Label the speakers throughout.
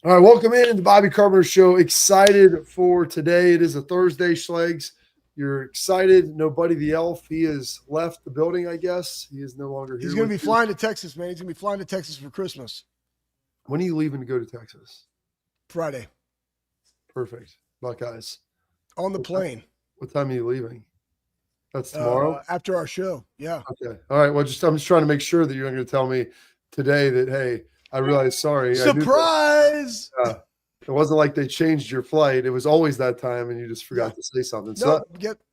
Speaker 1: All right, welcome in to the Bobby Carpenter Show. Excited for today. It is a Thursday, Schlegs. You're excited. No Buddy the Elf. He has left the building, I guess. He is no longer
Speaker 2: He's
Speaker 1: here
Speaker 2: going to
Speaker 1: with
Speaker 2: be
Speaker 1: you.
Speaker 2: flying to Texas, man. He's going to be flying to Texas for Christmas,
Speaker 1: When are you leaving to go to Texas?
Speaker 2: Friday,
Speaker 1: Perfect. Buckeyes.
Speaker 2: on the
Speaker 1: What time,
Speaker 2: plane
Speaker 1: what time are you leaving? That's tomorrow?
Speaker 2: after our show. Yeah.
Speaker 1: Okay. All right. Well, I'm just trying to make sure that you're not going to tell me today that, hey, I realized, sorry, I knew that.
Speaker 2: Surprise!
Speaker 1: It wasn't like they changed your flight. It was always that time and you just
Speaker 2: Yeah.
Speaker 1: forgot to say something.
Speaker 2: No,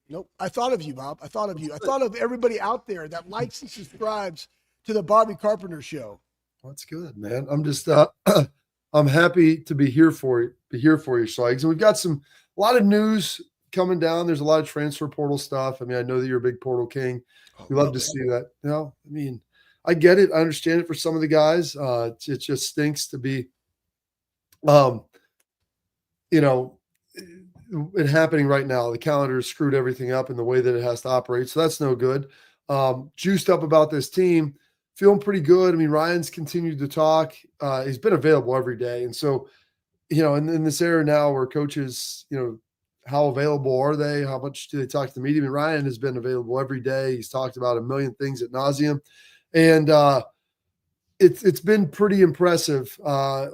Speaker 2: nope. I thought of you, Bob. I thought of you. I thought of everybody out there that likes and subscribes to the Bobby Carpenter Show.
Speaker 1: That's good, man. I'm just I'm happy to be here for you, Schlegs. And we've got a lot of news coming down. There's a lot of transfer portal stuff. I mean, I know that you're a big portal king. We love to see that. I mean, I get it. I understand it for some of the guys. It just stinks to be um, you know, it happening right now. The calendar has screwed everything up in the way that it has to operate. So that's no good. Juiced up about this team, feeling pretty good. I mean, Ryan's continued to talk. He's been available every day. And so, in this era now where coaches, how available are they? How much do they talk to the media? I mean, Ryan has been available every day. He's talked about a million things at nauseum. And it's been pretty impressive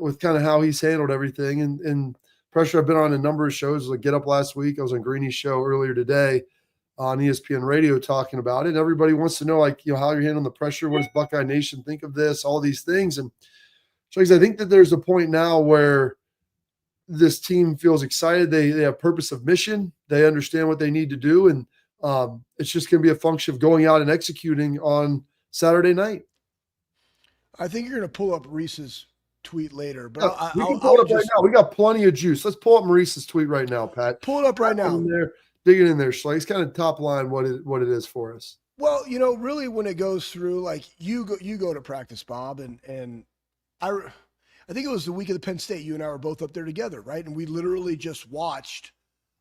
Speaker 1: with kind of how he's handled everything. And pressure. I've been on a number of shows. Like Get Up last week. I was on Greeny's show earlier today on ESPN Radio talking about it. And everybody wants to know, how you're handling the pressure. What does Buckeye Nation think of this? All these things. And so I think that there's a point now where this team feels excited. They have purpose of mission. They understand what they need to do. And it's just going to be a function of going out and executing on Saturday night.
Speaker 2: I think you're going to pull up Reese's tweet later, but
Speaker 1: Yeah, we can pull it up right now. We got plenty of juice. Let's pull up Maurice's tweet right now, Pat.
Speaker 2: Pull it up right now.
Speaker 1: Dig it in there, Schleich. Kind of top line what it is for us.
Speaker 2: Well, really when it goes through, like you go to practice, Bob, and I think it was the week of the Penn State. You and I were both up there together, right? And we literally just watched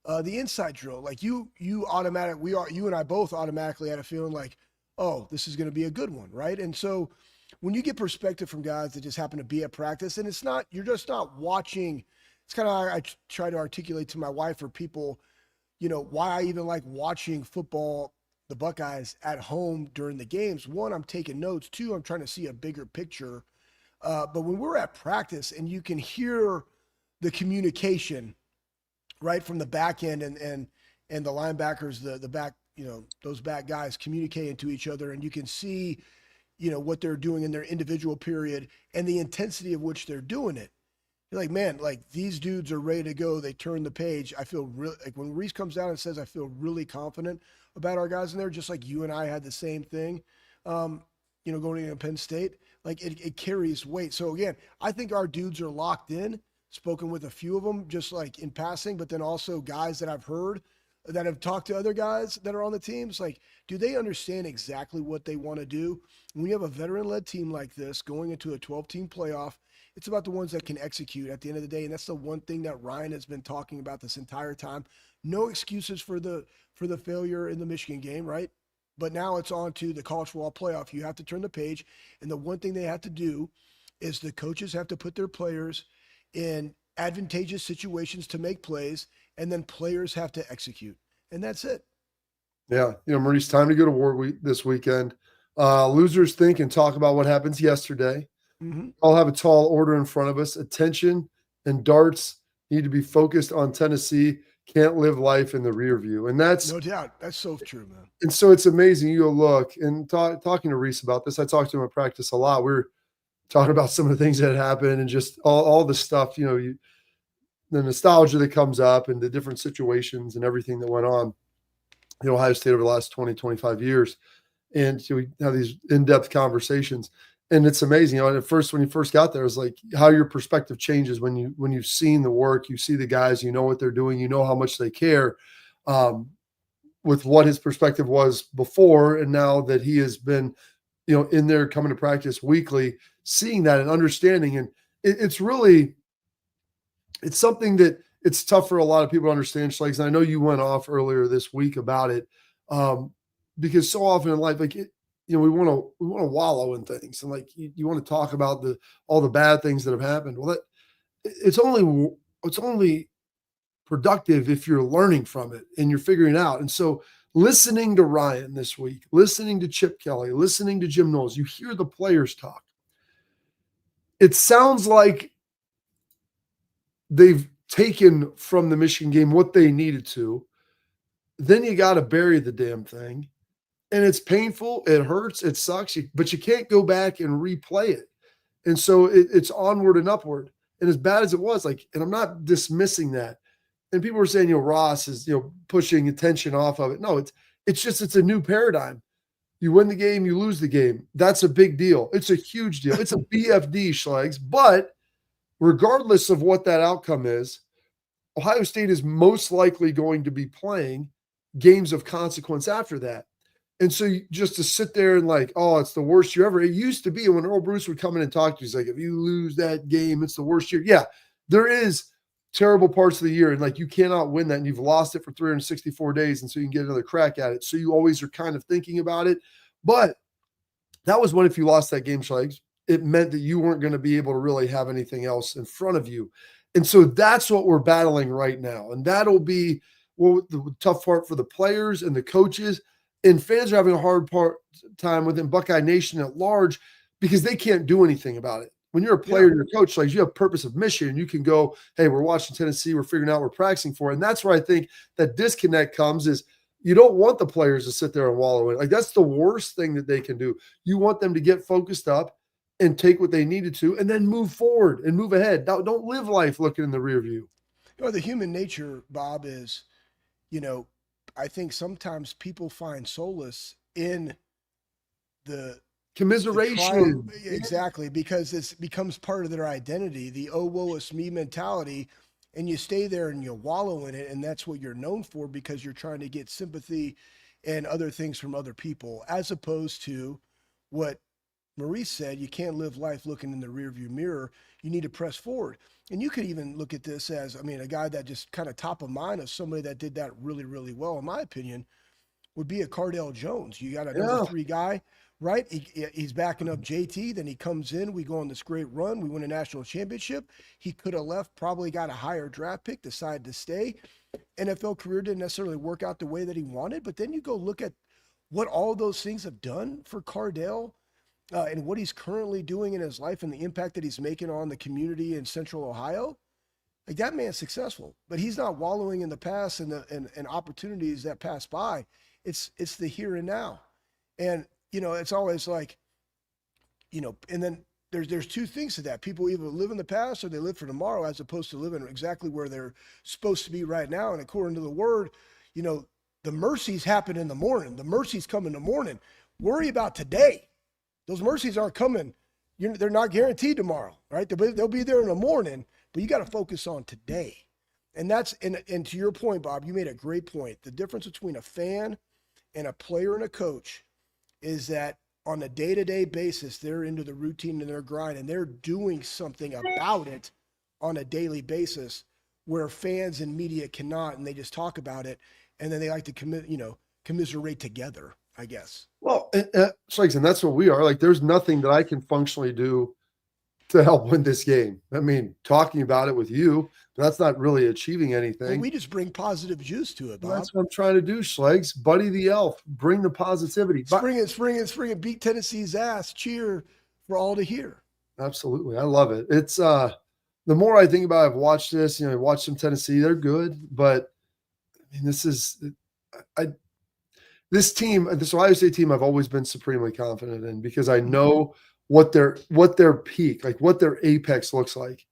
Speaker 2: the inside drill. Like you and I both automatically had a feeling like, oh, this is going to be a good one, right? And so when you get perspective from guys that just happen to be at practice, and you're just not watching. It's kind of I try to articulate to my wife or people, why I even like watching football, the Buckeyes at home during the games. One, I'm taking notes. Two, I'm trying to see a bigger picture. But when we're at practice and you can hear the communication, right, from the back end and the linebackers, the back, those back guys communicating to each other, and you can see, what they're doing in their individual period and the intensity of which they're doing it. You're like, man, like these dudes are ready to go. They turn the page. I feel really like when Reese comes down and says, I feel really confident about our guys in there, just like you and I had the same thing, going into Penn State, like it carries weight. So again, I think our dudes are locked in, spoken with a few of them, just like in passing, but then also guys that I've heard that have talked to other guys that are on the teams. Like, do they understand exactly what they want to do? When you have a veteran-led team like this going into a 12-team playoff, it's about the ones that can execute at the end of the day. And that's the one thing that Ryan has been talking about this entire time. No excuses for the failure in the Michigan game, right? But now it's on to the college football playoff. You have to turn the page. And the one thing they have to do is the coaches have to put their players in advantageous situations to make plays, and then players have to execute. And that's it.
Speaker 1: Yeah. Maurice, time to go to war this weekend. Losers think and talk about what happens yesterday.
Speaker 2: Mm-hmm.
Speaker 1: I'll have a tall order in front of us. Attention and darts need to be focused on Tennessee. Can't live life in the rear view. And that's
Speaker 2: no doubt. That's so true, man.
Speaker 1: And so it's amazing. You go look and talking to Reese about this. I talked to him at practice a lot. We were talking about some of the things that happened and just all the stuff, the nostalgia that comes up and the different situations and everything that went on in Ohio State over the last 20, 25 years. And we have these in-depth conversations. And it's amazing. At first, when you first got there, it was like how your perspective changes when you've seen the work, you see the guys, you know what they're doing, you know how much they care, with what his perspective was before. And now that he has been, in there coming to practice weekly, seeing that and understanding. And it's something that it's tough for a lot of people to understand, Schlegs. And I know you went off earlier this week about it, because so often in life, like we want to wallow in things, and like you want to talk about all the bad things that have happened. Well, it's only productive if you're learning from it and you're figuring it out. And so listening to Ryan this week, listening to Chip Kelly, listening to Jim Knowles, you hear the players talk. It sounds like they've taken from the Michigan game what they needed to. Then you got to bury the damn thing. And it's painful. It hurts. It sucks. But you can't go back and replay it. And so it's onward and upward. And as bad as it was, like, and I'm not dismissing that. And people were saying, Ross is, pushing attention off of it. No, it's a new paradigm. You win the game, you lose the game. That's a big deal. It's a huge deal. It's a BFD, Schlegs. But regardless of what that outcome is, Ohio State is most likely going to be playing games of consequence after that. And so just to sit there and like, oh, it's the worst year ever. It used to be when Earl Bruce would come in and talk to you, he's like, if you lose that game, it's the worst year. Yeah, there is terrible parts of the year. And like, you cannot win that. And you've lost it for 364 days. And so you can get another crack at it. So you always are kind of thinking about it. But that was when, if you lost that game, Schlegs, it meant that you weren't going to be able to really have anything else in front of you. And so that's what we're battling right now. And that'll be the tough part for the players and the coaches. And fans are having a hard time within Buckeye Nation at large because they can't do anything about it. When you're a player and you're a coach, like, you have purpose of mission, and you can go, hey, we're watching Tennessee, we're figuring out what we're practicing for. And that's where I think that disconnect comes, is you don't want the players to sit there and wallow in it. Like, that's the worst thing that they can do. You want them to get focused up and take what they needed to and then move forward and move ahead. Don't live life looking in the rear view.
Speaker 2: The human nature, Bob, is, I think sometimes people find solace in the
Speaker 1: commiseration.
Speaker 2: Exactly, because it becomes part of their identity, the oh, woe is me mentality, and you stay there and you wallow in it, and that's what you're known for because you're trying to get sympathy and other things from other people, as opposed to what Maurice said, you can't live life looking in the rearview mirror. You need to press forward. And you could even look at this as, a guy that just kind of top of mind of somebody that did that really, really well, in my opinion, would be a Cardale Jones. You got a number 3 guy, right? He's backing up JT. Then he comes in. We go on this great run. We win a national championship. He could have left, probably got a higher draft pick, decided to stay. NFL career didn't necessarily work out the way that he wanted. But then you go look at what all those things have done for Cardale. And what he's currently doing in his life and the impact that he's making on the community in Central Ohio, like, that man's successful. But he's not wallowing in the past and opportunities that pass by. It's the here and now. And, it's always like, and then there's 2 things to that. People either live in the past or they live for tomorrow, as opposed to living exactly where they're supposed to be right now. And according to the word, the mercies happen in the morning. The mercies come in the morning. Worry about today. Those mercies aren't coming. They're not guaranteed tomorrow, right? They'll be there in the morning, but you got to focus on today. And that's, and to your point, Bob, you made a great point. The difference between a fan and a player and a coach is that on a day-to-day basis, they're into the routine and their grind, and they're doing something about it on a daily basis, where fans and media cannot, and they just talk about it, and then they like to commiserate together, I guess.
Speaker 1: Well, and that's what we are. Like, there's nothing that I can functionally do to help win this game. Talking about it with you, that's not really achieving anything.
Speaker 2: Well, we just bring positive juice to it, Bob.
Speaker 1: That's what I'm trying to do, Schlegs. Buddy the Elf, bring the positivity.
Speaker 2: Spring it. Beat Tennessee's ass. Cheer for all to hear.
Speaker 1: Absolutely. I love it. It's the more I think about it, I've watched this, I watched some Tennessee. They're good, but this team, this Ohio State team, I've always been supremely confident in, because I know what their peak, like what their apex looks like.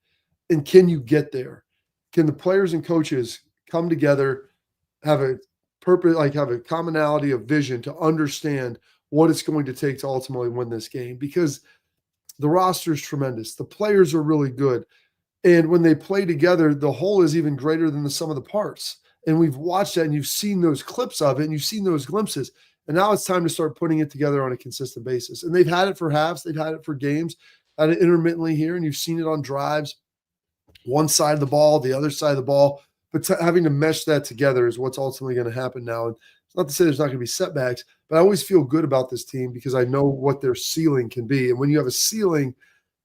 Speaker 1: And can you get there? Can the players and coaches come together, have a purpose, like have a commonality of vision to understand what it's going to take to ultimately win this game? Because the roster is tremendous. The players are really good. And when they play together, the whole is even greater than the sum of the parts. And we've watched that, and you've seen those clips of it, and you've seen those glimpses. And now it's time to start putting it together on a consistent basis. And they've had it for halves. They've had it for games, had it intermittently here, and you've seen it on drives, one side of the ball, the other side of the ball. But having to mesh that together is what's ultimately going to happen now. And it's not to say there's not going to be setbacks, but I always feel good about this team because I know what their ceiling can be. And when you have a ceiling,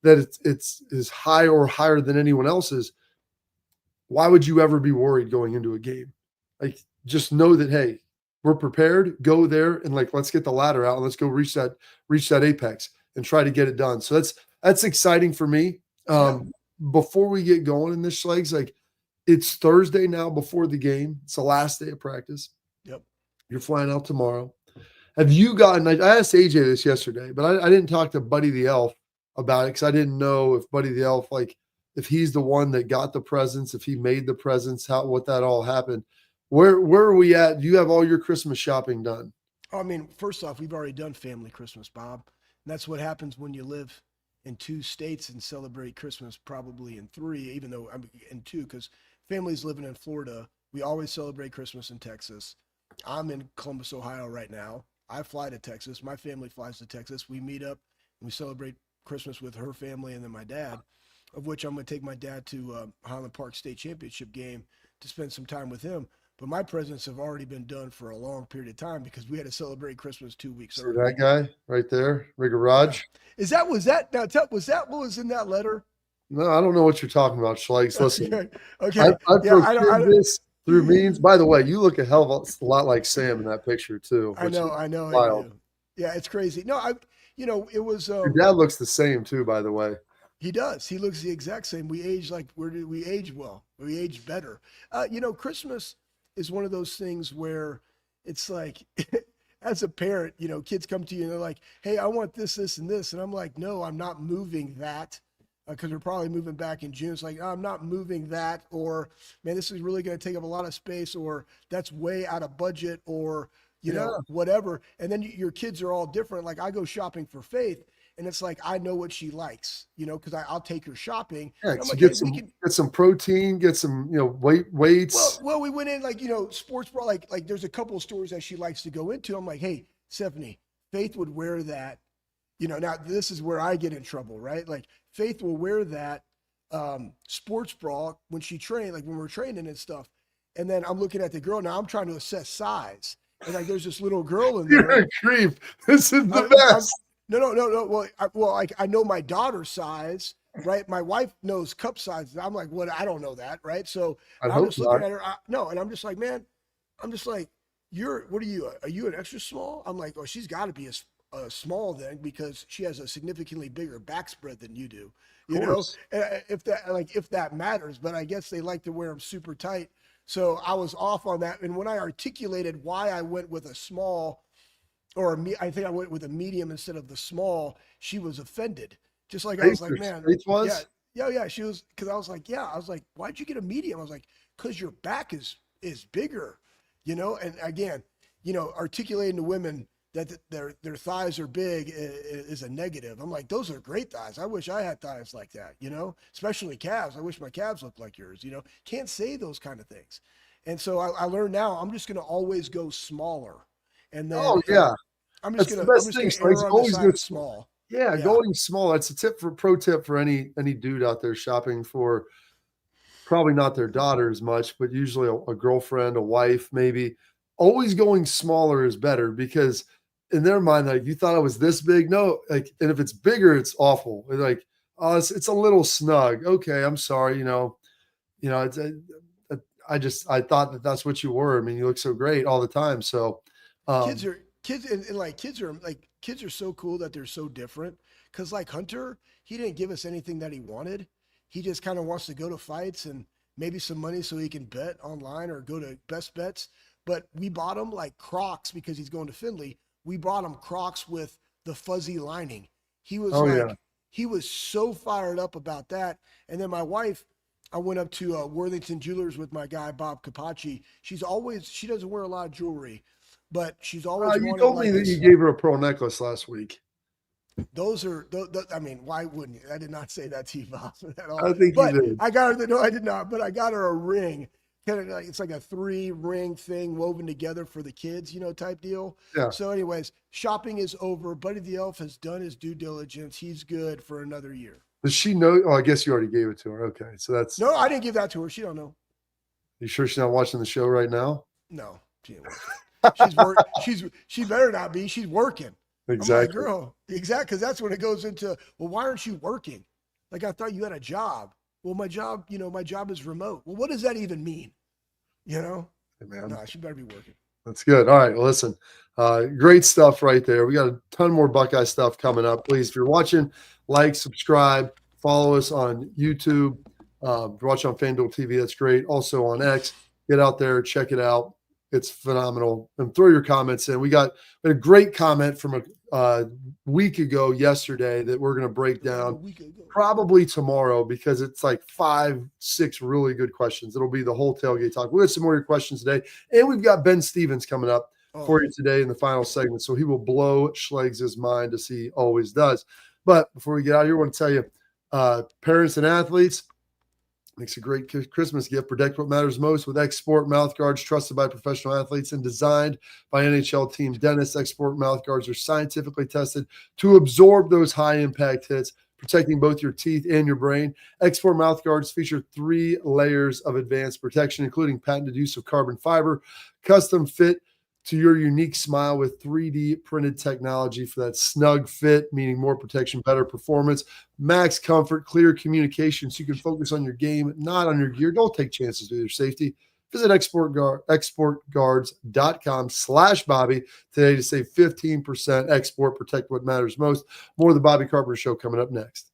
Speaker 1: that it's is high or higher than anyone else's, why would you ever be worried going into a game? Like, just know that, hey, we're prepared, go there and like, let's get the ladder out and let's go reach that apex and try to get it done. So that's exciting for me.
Speaker 2: Yeah.
Speaker 1: Before we get going in this, Schlegs, like, it's Thursday now before the game. It's the last day of practice.
Speaker 2: Yep.
Speaker 1: You're flying out tomorrow. Have you gotten, I asked AJ this yesterday, but I didn't talk to Buddy the Elf about it because I didn't know if Buddy the Elf, like, if he's the one that got the presents, if he made the presents, what that all happened. Where are we at? Do you have all your Christmas shopping done?
Speaker 2: I mean, first off, we've already done family Christmas, Bob. And that's what happens when you live in 2 states and celebrate Christmas probably in 3, even though I'm in 2, because family's living in Florida. We always celebrate Christmas in Texas. I'm in Columbus, Ohio right now. I fly to Texas. My family flies to Texas. We meet up and we celebrate Christmas with her family and then my dad, of which I'm going to take my dad to Highland Park State Championship game to spend some time with him. But my presents have already been done for a long period of time because we had to celebrate Christmas 2 weeks early.
Speaker 1: That guy right there, Rigger Raj.
Speaker 2: Yeah. Was that what was in that letter?
Speaker 1: No, I don't know what you're talking about, Schlegs. Listen,
Speaker 2: okay.
Speaker 1: I
Speaker 2: procured
Speaker 1: this through means. By the way, you look a hell of a lot like Sam in that picture too.
Speaker 2: I know.
Speaker 1: Wild.
Speaker 2: Yeah, it's crazy. No, it was.
Speaker 1: Your dad looks the same too, by the way.
Speaker 2: He does. He looks the exact same. We age like we age well. We age better. Christmas is one of those things where it's like, as a parent, kids come to you and they're like, "Hey, I want this, this, and this," and I'm like, "No, I'm not moving that." Because we're probably moving back in June. It's like, oh, I'm not moving that, or man, this is really going to take up a lot of space, or that's way out of budget, or whatever. And then your kids are all different. Like, I go shopping for Faith, and it's like, I know what she likes, because I'll take her shopping.
Speaker 1: Yeah,
Speaker 2: I'm like,
Speaker 1: get some protein, get some weights.
Speaker 2: Well, we went in like sports bra. Like there's a couple of stores that she likes to go into. I'm like, hey, Stephanie, Faith would wear that. Now this is where I get in trouble, right? Like, Faith will wear that sports bra when she trained, like when we're training and stuff. And then I'm looking at the girl. Now I'm trying to assess size. And like, there's this little girl in there.
Speaker 1: You're a creep. This is the best.
Speaker 2: No. I know my daughter's size, right? My wife knows cup size. I'm like, what? I don't know that, right? So I'm just looking at her. And I'm just like, man, what are you? Are you an extra small? I'm like, oh, she's got to be a small then, because she has a significantly bigger back spread than you do, if that matters. But I guess they like to wear them super tight. So I was off on that. And when I articulated why I went with a small, I think I went with a medium instead of the small, she was offended. Just like I was like, man, yeah. She was, because I was like, why'd you get a medium? I was like, because your back is bigger, and again, articulating to women that their thighs are big is a negative. I'm like, those are great thighs. I wish I had thighs like that, especially calves. I wish my calves looked like yours, Can't say those kind of things. And so I learned now I'm just going to always go smaller. And then I'm just going to err on the side of small.
Speaker 1: Yeah, going small. That's a pro tip for any dude out there shopping for probably not their daughter as much, but usually a girlfriend, a wife, maybe. Always going smaller is better, because in their mind, like, you thought I was this big. No, like, and if it's bigger, it's awful. It's like, oh, it's a little snug. Okay, I'm sorry. It's I thought that's what you were. I mean, you look so great all the time. So
Speaker 2: kids are so cool that they're so different. Cause like Hunter, he didn't give us anything that he wanted. He just kind of wants to go to fights and maybe some money so he can bet online or go to Best Bets. But we bought him like Crocs because he's going to Findlay. We bought him Crocs with the fuzzy lining. He was he was so fired up about that. And then my wife, I went up to Worthington Jewelers with my guy, Bob Capacci. She doesn't wear a lot of jewelry, but she's always
Speaker 1: you told me that you gave her a pearl necklace last week.
Speaker 2: Those are, I mean, why wouldn't you? I did not say that to you, Bob, at all.
Speaker 1: I think you did.
Speaker 2: I got her, no, I did not, but I got her a ring. It's like a 3-ring thing woven together for the kids, type deal.
Speaker 1: Yeah.
Speaker 2: So anyways, shopping is over. Buddy the Elf has done his due diligence. He's good for another year.
Speaker 1: Does she know? Oh, I guess you already gave it to her. Okay. So that's.
Speaker 2: No, I didn't give that to her. She don't know.
Speaker 1: You sure she's not watching the show right now?
Speaker 2: No, she ain't watching. She better not be. She's working. I'm like,
Speaker 1: Exactly.
Speaker 2: girl, exactly, because that's when it goes into, well, why aren't you working? Like I thought you had a job. Well, my job is remote. Well, what does that even mean? You know?
Speaker 1: Hey, man.
Speaker 2: No, she better be working.
Speaker 1: That's good. All right. Well, listen, great stuff right there. We got a ton more Buckeye stuff coming up. Please, if you're watching, like, subscribe, follow us on YouTube. If you're watching on FanDuel TV, that's great. Also on X, get out there, check it out. It's phenomenal. And throw your comments in. We got a great comment from a week ago yesterday that we're going to break down probably tomorrow because it's like 5-6 really good questions. It'll be the whole tailgate talk. We'll get some more of your questions today. And we've got Ben Stevens coming up for you today in the final segment. So he will blow Schlegels' mind as he always does. But before we get out of here, I want to tell you, parents and athletes, makes a great Christmas gift. Protect what matters most with X-Sport mouth guards trusted by professional athletes and designed by NHL team dentists. X-Sport mouth guards are scientifically tested to absorb those high-impact hits, protecting both your teeth and your brain. X-Sport mouth guards feature 3 layers of advanced protection, including patented use of carbon fiber, custom fit to your unique smile with 3D printed technology for that snug fit, meaning more protection, better performance, max comfort, clear communication so you can focus on your game, not on your gear. Don't take chances with your safety. Visit exportguards.com/Bobby today to save 15%. Export, protect what matters most. More of the Bobby Carpenter Show coming up next.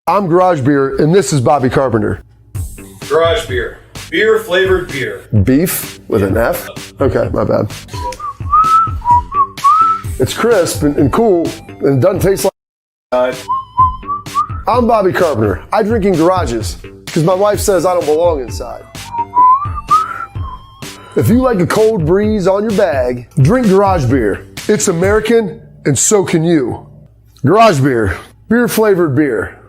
Speaker 1: I'm Garage Beer, and this is Bobby Carpenter.
Speaker 3: Garage beer. Beer flavored beer.
Speaker 1: Beef with an F? Okay, my bad. It's crisp and cool, and it doesn't taste like. I'm Bobby Carpenter. I drink in garages because my wife says I don't belong inside. If you like a cold breeze on your bag, drink Garage Beer. It's American, and so can you. Garage Beer. Beer flavored beer.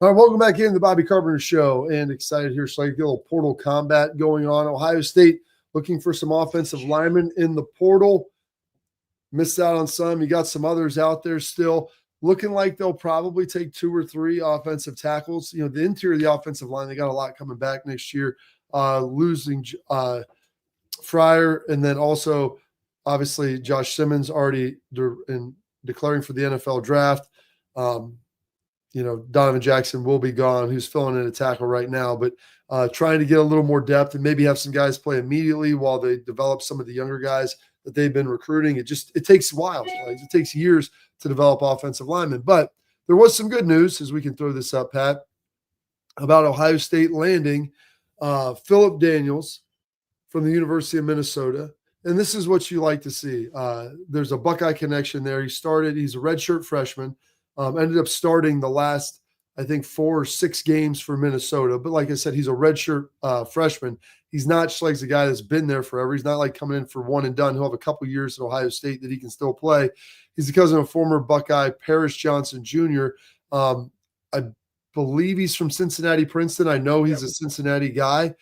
Speaker 1: All right, welcome back into the Bobby Carpenter Show, and excited here. So, get a little portal combat going on. Ohio State looking for some offensive linemen in the portal. Missed out on some. You got some others out there still. Looking like they'll probably take 2 or 3 offensive tackles. You know, the interior of the offensive line, they got a lot coming back next year. Losing Fryer, and then also, obviously, Josh Simmons already declaring for the NFL draft. Donovan Jackson will be gone, who's filling in a tackle right now, but trying to get a little more depth and maybe have some guys play immediately while they develop some of the younger guys that they've been recruiting. It takes a while. It takes years to develop offensive linemen. But there was some good news, as we can throw this up, Pat, about Ohio State landing Phillip Daniels from the University of Minnesota. And this is what you like to see. There's a Buckeye connection there. He's a redshirt freshman. Ended up starting the last, I think, 4 or 6 games for Minnesota. But like I said, he's a redshirt freshman. He's not Schlegels, a guy that's been there forever. He's not like coming in for one and done. He'll have a couple years at Ohio State that he can still play. He's the cousin of former Buckeye Paris Johnson Jr. I believe he's from Cincinnati Princeton. I know he's a Cincinnati guy.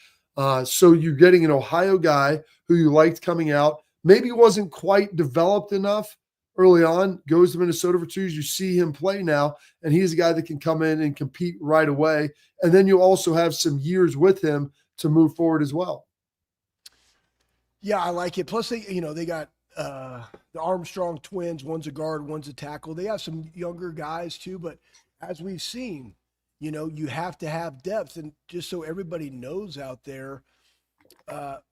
Speaker 1: So you're getting an Ohio guy who you liked coming out. Maybe wasn't quite developed enough early on, goes to Minnesota for 2 years. You see him play now, and he's a guy that can come in and compete right away. And then you'll also have some years with him to move forward as well.
Speaker 2: Yeah, I like it. Plus, they got the Armstrong twins. One's a guard, one's a tackle. They have some younger guys too, but as we've seen, you have to have depth. And just so everybody knows out there,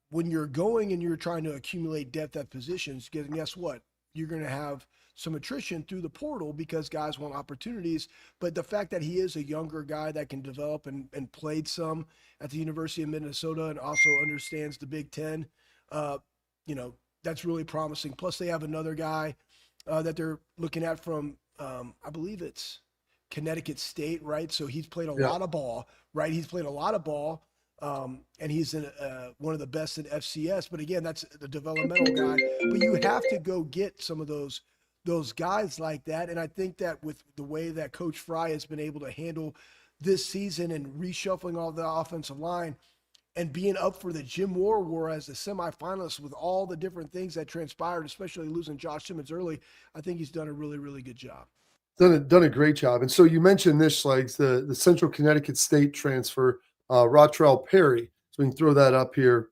Speaker 2: when you're going and you're trying to accumulate depth at positions, guess what? You're going to have some attrition through the portal because guys want opportunities. But the fact that he is a younger guy that can develop and played some at the University of Minnesota and also understands the Big Ten, that's really promising. Plus, they have another guy that they're looking at from, I believe it's Connecticut State, right? So he's played a lot of ball, right? He's played a lot of ball, and he's one of the best in FCS. But again, that's the developmental guy. But you have to go get some of those guys like that. And I think that with the way that Coach Fry has been able to handle this season and reshuffling all the offensive line and being up for the Jim Moore War as the semifinalist with all the different things that transpired, especially losing Josh Simmons early, I think he's done a really, really good job.
Speaker 1: Done a great job. And so you mentioned this, Schlegs, the Central Connecticut State transfer, Rotrell Perry. So we can throw that up here,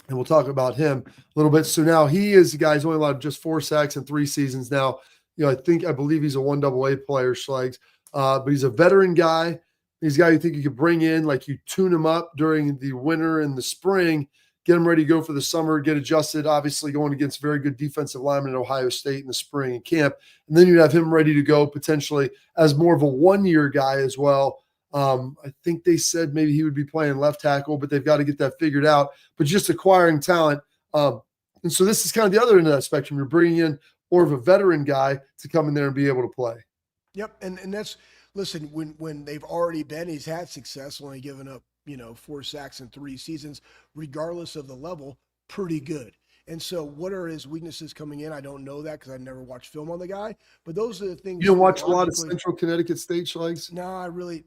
Speaker 1: and we'll talk about him a little bit. So now he is a guy who's only allowed just 4 sacks in 3 seasons now. I believe he's a 1AA player, Schlegs, but he's a veteran guy. He's a guy you think you could bring in, like you tune him up during the winter and the spring, get him ready to go for the summer, get adjusted, obviously going against very good defensive linemen at Ohio State in the spring and camp. And then you'd have him ready to go potentially as more of a 1-year guy as well. I think they said maybe he would be playing left tackle, but they've got to get that figured out. But just acquiring talent. And so this is kind of the other end of that spectrum. You're bringing in more of a veteran guy to come in there and be able to play.
Speaker 2: Yep, and that's – listen, when they've already been – he's had success, only giving up, 4 sacks in 3 seasons, regardless of the level, pretty good. And so what are his weaknesses coming in? I don't know that because I never watched film on the guy. But those are the things.
Speaker 1: You don't watch a lot of Central Connecticut State, Schlegs?
Speaker 2: No, I really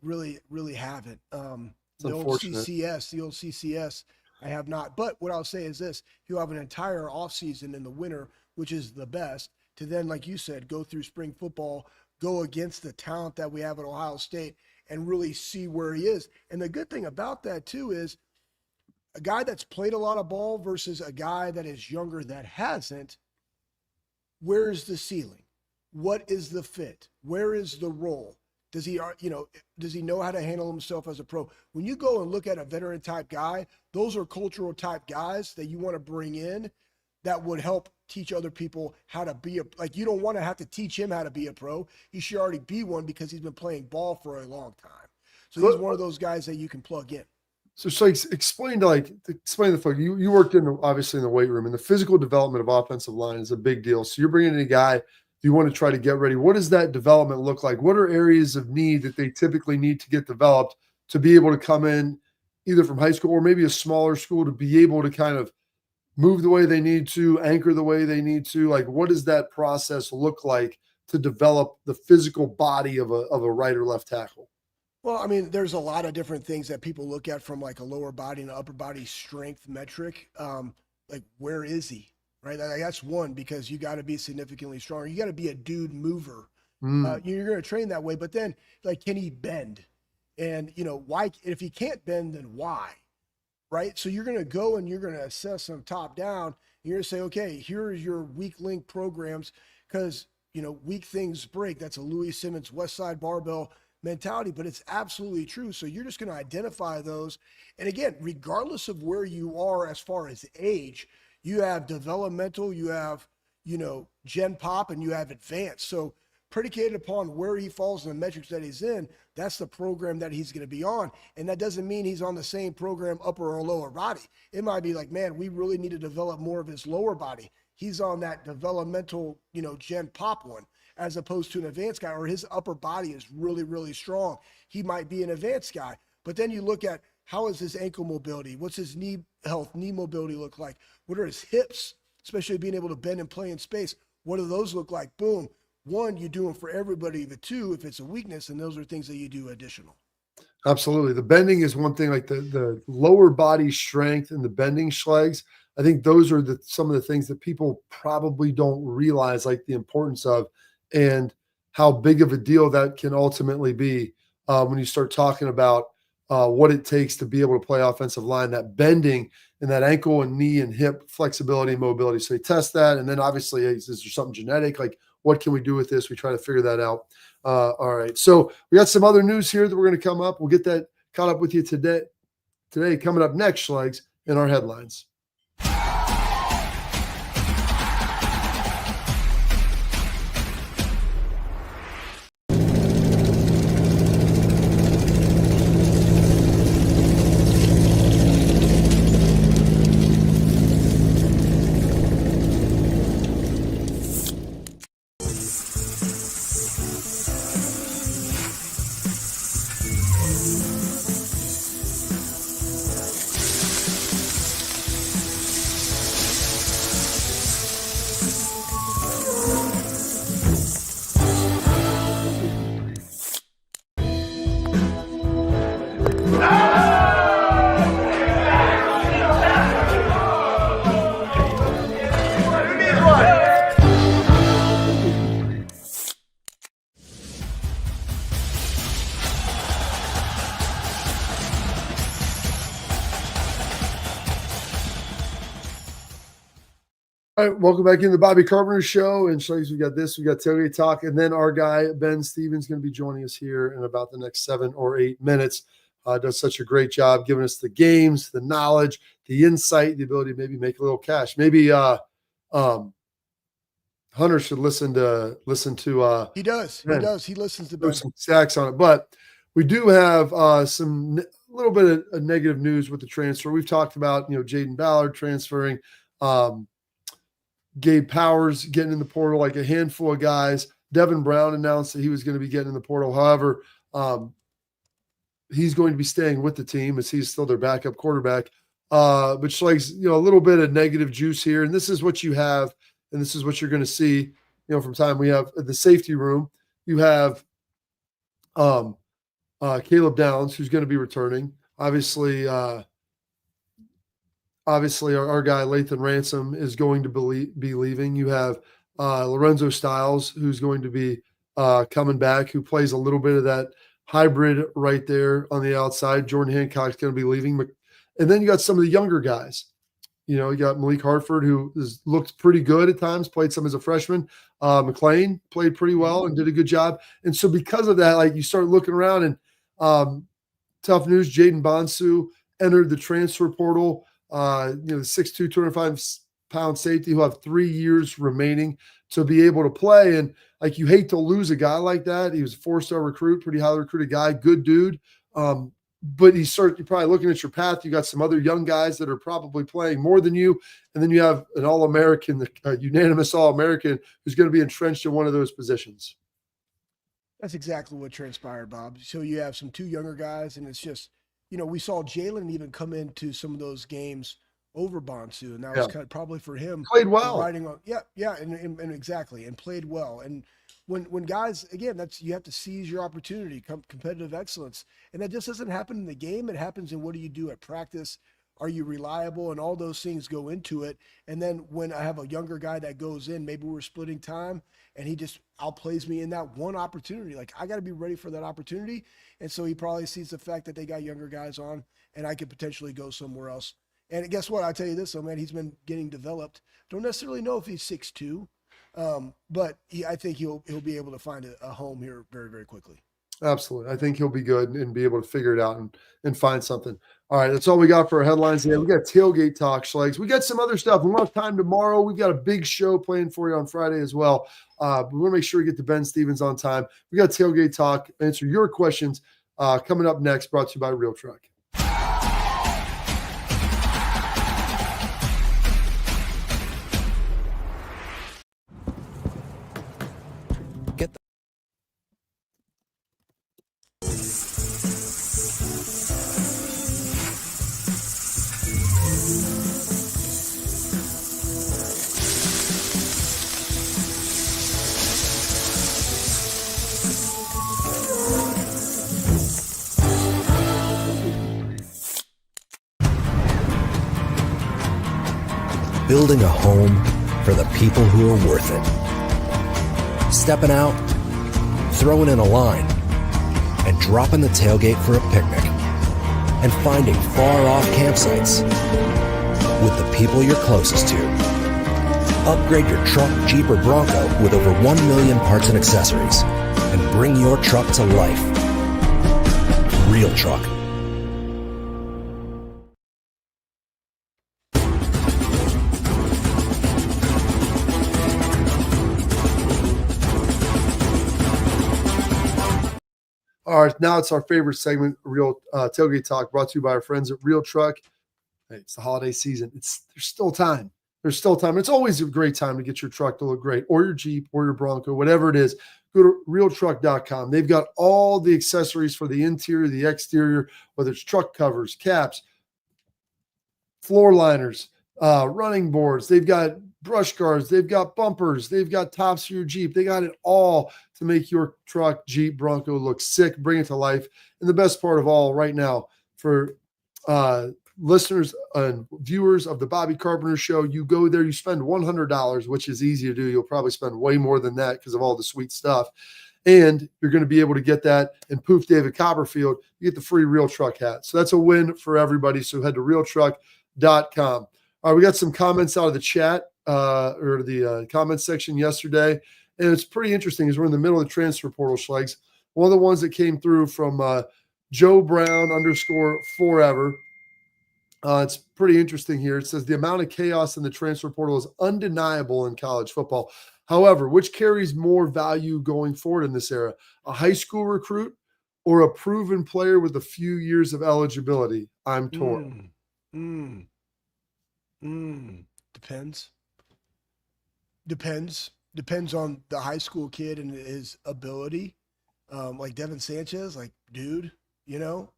Speaker 2: haven't.
Speaker 1: The old
Speaker 2: CCS, I have not. But what I'll say is this. He'll have an entire offseason in the winter, which is the best, to then, like you said, go through spring football, go against the talent that we have at Ohio State, and really see where he is. And the good thing about that, too, is a guy that's played a lot of ball versus a guy that is younger that hasn't, where's the ceiling? What is the fit? Where is the role? Does he know how to handle himself as a pro? When you go and look at a veteran type guy, those are cultural type guys that you want to bring in that would help teach other people how to be you don't want to have to teach him how to be a pro. He should already be one because he's been playing ball for a long time. So he's one of those guys that you can plug in.
Speaker 1: So explain the folks. You worked obviously in the weight room, and the physical development of offensive line is a big deal. So you're bringing in a guy you want to try to get ready. What does that development look like? What are areas of need that they typically need to get developed to be able to come in either from high school or maybe a smaller school to be able to kind of move the way they need to, anchor the way they need to? Like, what does that process look like to develop the physical body of a right or left tackle?
Speaker 2: Well, I mean, there's a lot of different things that people look at from like a lower body and upper body strength metric. Like, where is he? Right? That's one, because you got to be significantly stronger. You got to be a dude mover. You're going to train that way. But then, like, can he bend? And, why? If he can't bend, then why? Right? So you're going to go and you're going to assess them top down. You're going to say, okay, here are your weak link programs, because, weak things break. That's a Louis Simmons West Side Barbell mentality, but it's absolutely true. So you're just going to identify those. And again, regardless of where you are as far as age, you have developmental, you have, gen pop, and you have advanced. So predicated upon where he falls in the metrics that he's in, that's the program that he's going to be on. And that doesn't mean he's on the same program, upper or lower body. It might be like, man, we really need to develop more of his lower body. He's on that developmental, gen pop one, as opposed to an advanced guy, or his upper body is really, really strong. He might be an advanced guy. But then you look at, how is his ankle mobility? What's his knee health, knee mobility look like? What are his hips, especially being able to bend and play in space? What do those look like? Boom. One, you do them for everybody. The two, if it's a weakness, and those are things that you do additional.
Speaker 1: Absolutely. The bending is one thing, like the lower body strength and the bending, Schlegs. I think those are some of the things that people probably don't realize, like the importance of, and how big of a deal that can ultimately be when you start talking about what it takes to be able to play offensive line, that bending and that ankle and knee and hip flexibility and mobility. So they test that. And then obviously, is there something genetic? Like, what can we do with this? We try to figure that out. All right. So we got some other news here that we're going to come up. We'll get that caught up with you today coming up next, Schlegs, in our headlines. All right, welcome back in the Bobby Carpenter Show. And Schleggs, we got Tailgate Talk, and then our guy, Ben Stevens, going to be joining us here in about the next 7 or 8 minutes. Does such a great job giving us the games, the knowledge, the insight, the ability to maybe make a little cash. Maybe Hunter should listen to
Speaker 2: He does.
Speaker 1: Ben.
Speaker 2: He does. He listens to Ben.
Speaker 1: Some stacks on it. But we do have a little bit of negative news with the transfer. We've talked about, Jaden Ballard transferring, Gabe Powers getting in the portal, like a handful of guys. Devin Brown announced that he was going to be getting in the portal. However, he's going to be staying with the team as he's still their backup quarterback. But Schleggs, a little bit of negative juice here. And this is what you have, and this is what you're going to see, from time. We have the safety room. You have Caleb Downs, who's going to be returning. Obviously, our guy Lathan Ransom is going to be leaving. You have Lorenzo Styles, who's going to be coming back, who plays a little bit of that hybrid right there on the outside. Jordan Hancock's going to be leaving. And then you got some of the younger guys. You got Malik Hartford, who has looked pretty good at times, played some as a freshman. McLean played pretty well and did a good job. And so because of that, you start looking around and tough news, Jaden Bonsu entered the transfer portal. The 6'2", 205-pound safety who have 3 years remaining to be able to play. And you hate to lose a guy like that. He was a 4-star recruit, pretty highly recruited guy, good dude. But you're probably looking at your path. You got some other young guys that are probably playing more than you. And then you have an All-American, unanimous All-American who's going to be entrenched in one of those positions.
Speaker 2: That's exactly what transpired, Bob. So you have some 2 younger guys, and it's just, we saw Jalen even come into some of those games over Bonsu, and that was kind of probably for him.
Speaker 1: Played well.
Speaker 2: And exactly, and played well. And when guys, again, you have to seize your opportunity, competitive excellence, and that just doesn't happen in the game. It happens in what do you do at practice. Are you reliable? And all those things go into it. And then when I have a younger guy that goes in, maybe we're splitting time, and he just outplays me in that one opportunity. I got to be ready for that opportunity. And so he probably sees the fact that they got younger guys on, and I could potentially go somewhere else. And guess what? I'll tell you this, though, man, he's been getting developed. Don't necessarily know if he's 6'2", but I think he'll be able to find a home here very, very quickly.
Speaker 1: Absolutely. I think he'll be good and be able to figure it out and find something. All right, that's all we got for our headlines today. We got Tailgate Talk, Schleggs. We got some other stuff. We want time tomorrow. We've got a big show planned for you on Friday as well. But we want to make sure we get to Ben Stevens on time. We got Tailgate Talk. Answer your questions coming up next, brought to you by Real Truck.
Speaker 4: Building a home for the people who are worth it. Stepping out, throwing in a line, and dropping the tailgate for a picnic. And finding far-off campsites with the people you're closest to. Upgrade your truck, Jeep, or Bronco with over 1 million parts and accessories. And bring your truck to life. Real Truck.
Speaker 1: All right, now it's our favorite segment, Real Tailgate Talk, brought to you by our friends at Real Truck. Hey, it's the holiday season. There's still time. There's still time. It's always a great time to get your truck to look great, or your Jeep, or your Bronco, whatever it is. Go to realtruck.com. They've got all the accessories for the interior, the exterior, whether it's truck covers, caps, floor liners, running boards. They've got brush guards. They've got bumpers. They've got tops for your Jeep. They got it all to make your truck, Jeep, Bronco look sick, bring it to life. And the best part of all right now for listeners and viewers of the Bobby Carpenter Show, you go there, you spend $100, which is easy to do. You'll probably spend way more than that because of all the sweet stuff. And you're going to be able to get that. And poof, David Copperfield, you get the free Real Truck hat. So that's a win for everybody. So head to realtruck.com. All right, we got some comments out of the chat. or the comment section yesterday, and it's pretty interesting as we're in the middle of the transfer portal, Schlegs. One of the ones that came through from Joe Brown _forever. It's pretty interesting here. It says the amount of chaos in the transfer portal is undeniable in college football. However, which carries more value going forward in this era? A high school recruit or a proven player with a few years of eligibility? I'm torn.
Speaker 2: Depends. Depends on the high school kid and his ability. Like Devin Sanchez, like, dude, you know?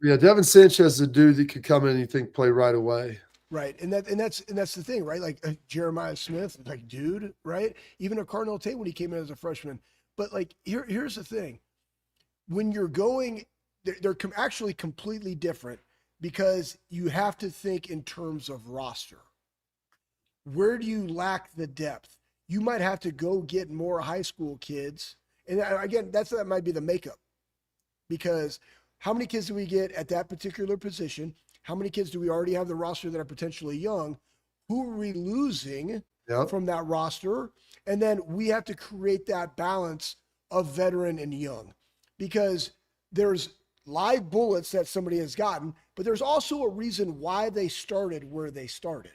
Speaker 1: Yeah, Devin Sanchez is a dude that could come in and you think play right away.
Speaker 2: Right. And that's the thing, right? Like Jeremiah Smith, like, dude, right? Even a Cardinal Tate when he came in as a freshman. But like, here's the thing. When you're going, they're actually completely different because you have to think in terms of roster. Where do you lack the depth? You might have to go get more high school kids. And again, that might be the makeup. Because how many kids do we get at that particular position? How many kids do we already have the roster that are potentially young? Who are we losing from that roster? And then we have to create that balance of veteran and young. Because there's live bullets that somebody has gotten, but there's also a reason why they started where they started.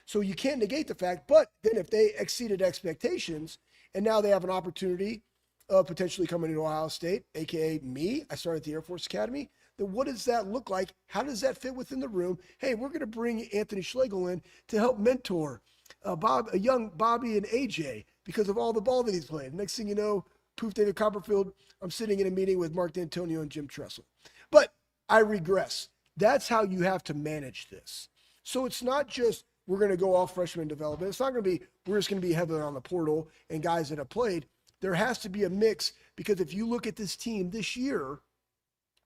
Speaker 2: So you can't negate the fact, but then if they exceeded expectations and now they have an opportunity of potentially coming to Ohio State, AKA me, I started at the Air Force Academy, then what does that look like? How does that fit within the room? Hey, we're going to bring Anthony Schlegel in to help mentor a young Bobby and AJ because of all the ball that he's played. Next thing you know, poof, David Copperfield, I'm sitting in a meeting with Mark D'Antonio and Jim Tressel. But I regress. That's how you have to manage this. So it's not just we're going to go all freshman development. It's not going to be we're just going to be heavily on the portal and guys that have played. There has to be a mix because if you look at this team this year,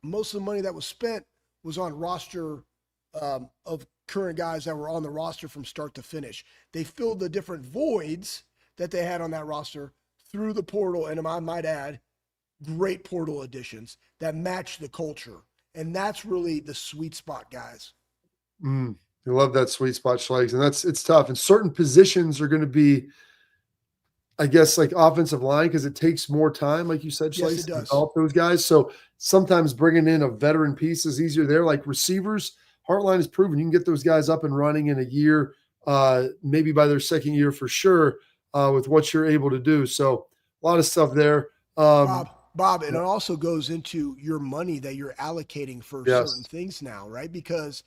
Speaker 2: most of the money that was spent was on roster of current guys that were on the roster from start to finish. They filled the different voids that they had on that roster through the portal, and I might add, great portal additions that match the culture. And that's really the sweet spot, guys.
Speaker 1: You love that sweet spot, Schlegs, and it's tough. And certain positions are going to be, I guess, like offensive line because it takes more time, like you said, Schlegs, to develop those guys. So sometimes bringing in a veteran piece is easier there. Like receivers, Heartline has proven you can get those guys up and running in a year, maybe by their second year for sure, with what you're able to do. So a lot of stuff there.
Speaker 2: Bob, and it also goes into your money that you're allocating for certain things now, right? Because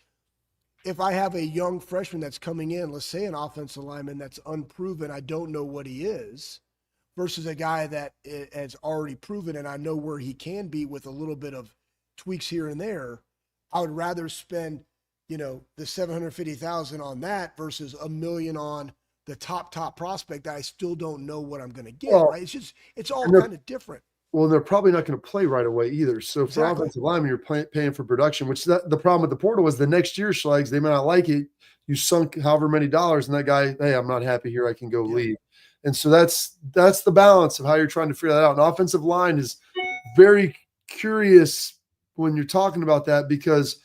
Speaker 2: if I have a young freshman that's coming in, let's say an offensive lineman that's unproven, I don't know what he is, versus a guy that has already proven and I know where he can be with a little bit of tweaks here and there, I would rather spend, the $750,000 on that versus $1 million on the top prospect that I still don't know what I'm going to get, right? It's all kind of different.
Speaker 1: Well, they're probably not going to play right away either. So for offensive linemen, you're paying for production, which the problem with the portal is the next year, Schlegs, they may not like it. You sunk however many dollars, and that guy, hey, I'm not happy here. I can go leave. And so that's the balance of how you're trying to figure that out. An offensive line is very curious when you're talking about that because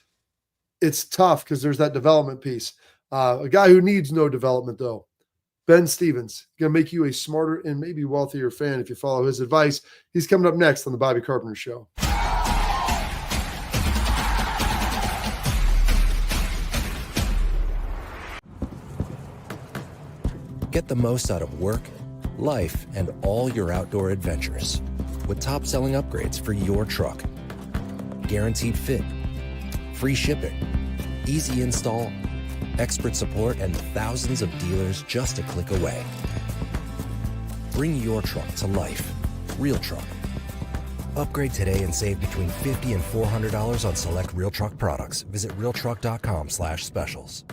Speaker 1: it's tough because there's that development piece. A guy who needs no development, though, Ben Stevens, going to make you a smarter and maybe wealthier fan if you follow his advice. He's coming up next on the Bobby Carpenter Show.
Speaker 4: Get the most out of work, life, and all your outdoor adventures with top-selling upgrades for your truck. Guaranteed fit, free shipping, easy install, expert support, and thousands of dealers just a click away. Bring your truck to life. Real Truck. Upgrade today and save between $50 and $400 on select Real Truck products. Visit realtruck.com/specials.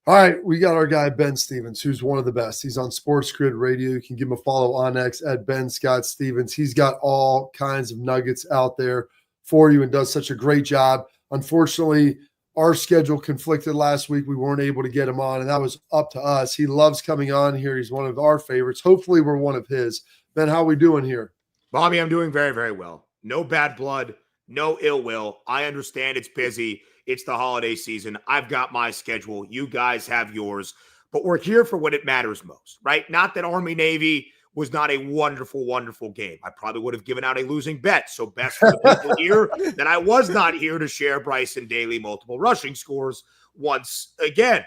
Speaker 1: All right, we got our guy, Ben Stevens, who's one of the best. He's on Sports Grid Radio. You can give him a follow on X at Ben Scott Stevens. He's got all kinds of nuggets out there for you and does such a great job. Unfortunately, our schedule conflicted last week. We weren't able to get him on, and that was up to us. He loves coming on here. He's one of our favorites. Hopefully, we're one of his. Ben, how are we doing here?
Speaker 5: Bobby, I'm doing very, very well. No bad blood, no ill will. I understand it's busy. It's the holiday season. I've got my schedule. You guys have yours. But we're here for when it matters most, right? Not that Army Navy was not a wonderful, wonderful game. I probably would have given out a losing bet. So best for the people here that I was not here to share Bryson Daly multiple rushing scores once again.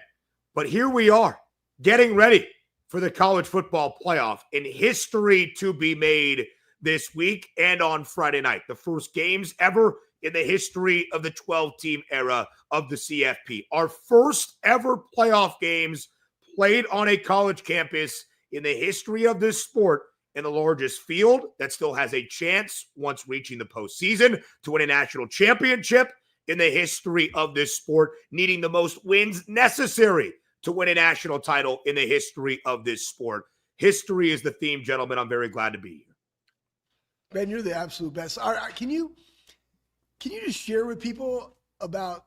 Speaker 5: But here we are getting ready for the college football playoff in history to be made this week and on Friday night. The first games ever in the history of the 12-team era of the CFP. Our first ever playoff games played on a college campus in the history of this sport, in the largest field that still has a chance once reaching the postseason to win a national championship in the history of this sport, needing the most wins necessary to win a national title in the history of this sport. History is the theme, gentlemen. I'm very glad to be here.
Speaker 2: Ben, you're the absolute best. All right, can you just share with people about,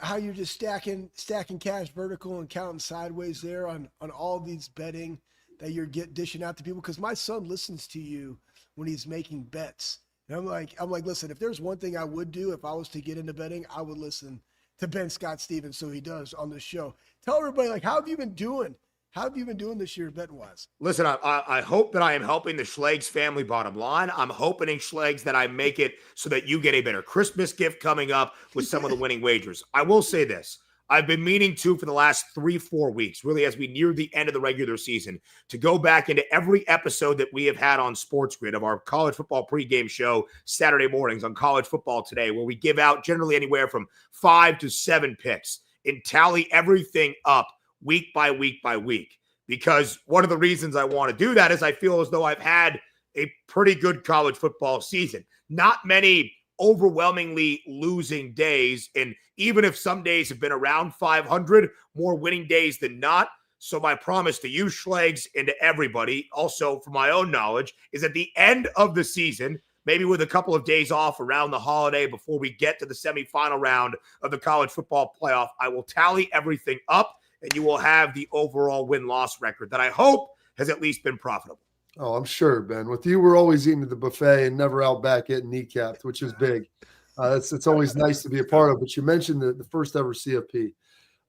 Speaker 2: how you're just stacking cash vertical and counting sideways there on all these betting that you're dishing out to people? Because my son listens to you when he's making bets. And I'm like, listen, if there's one thing I would do if I was to get into betting, I would listen to Ben Scott Stevens. So he does on the show. Tell everybody, how have you been doing? How have you been doing this year betting wise?
Speaker 5: Listen, I hope that I am helping the Schlegs family bottom line. I'm hoping, Schlegs, that I make it so that you get a better Christmas gift coming up with some of the winning wagers. I will say this. I've been meaning to for the last 3-4 weeks, really as we near the end of the regular season, to go back into every episode that we have had on Sports Grid of our college football pregame show Saturday mornings on College Football Today, where we give out generally anywhere from 5 to 7 picks and tally everything up week by week by week. Because one of the reasons I want to do that is I feel as though I've had a pretty good college football season. Not many overwhelmingly losing days. And even if some days have been around 500, more winning days than not. So my promise to you, Schlegs, and to everybody, also for my own knowledge, is at the end of the season, maybe with a couple of days off around the holiday before we get to the semifinal round of the college football playoff, I will tally everything up and you will have the overall win-loss record that I hope has at least been profitable.
Speaker 1: Oh, I'm sure, Ben. With you, we're always eating at the buffet and never out back getting kneecapped, which is big. It's always nice to be a part of. But you mentioned the first ever CFP,